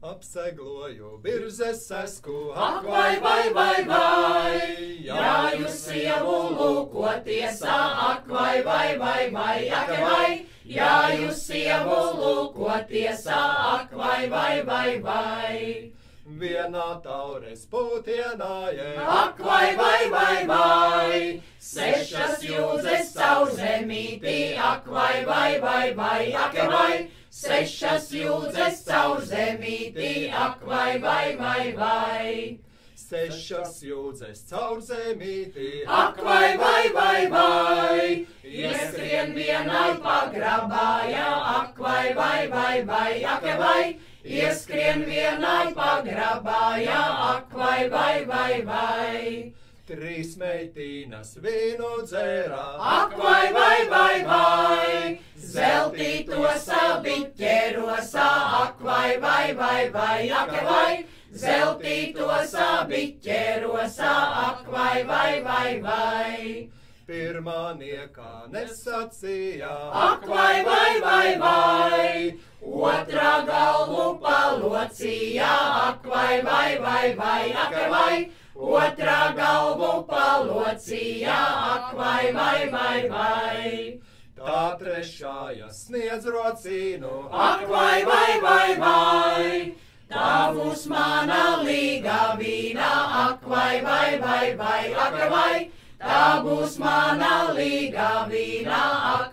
Apsegloju birzes sesku, Ak vai, ja jūs sievu lūkoties, ak vai, ak vai, ja jūs sievu lūkoties, ak vai. Vienā taures pūtienājai, Ak vai, sešas jūdzes caur zemītī, ak vai, ak vai, sešas jūdzes caur zemītī, ak vai. Sešas jūdzes caur zemītī, Ak vai, ieskrien vienai pagrabājā, ak vai, ak vai, ieskrien vienai pagrabājā, ak vai. Trīs meitīnas vīnu dzērā, Ak vai, zeltītos biķeros, ak vai, ak vai, zeltītos biķeros, ak vai. pirmā niekā nesacījā, Ak vai, otrā galvu palocījā, ak vai, ak vai, otrā galvu palocījā, ak vai. Tā trešāja sniedz rocīnu, Ak vai, tavus mana līga vīna, ak vai, ak vai, tavus mana līga vīna, ak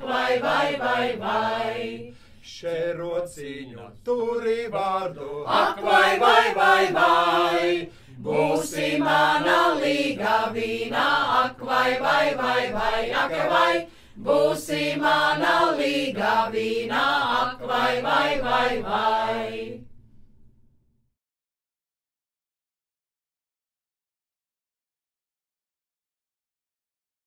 vai. še rociņu turi vārdu, Ak vai, būsi mana līga vīna, ak vai, ak vai, būsi mana līga vīna, ak vai.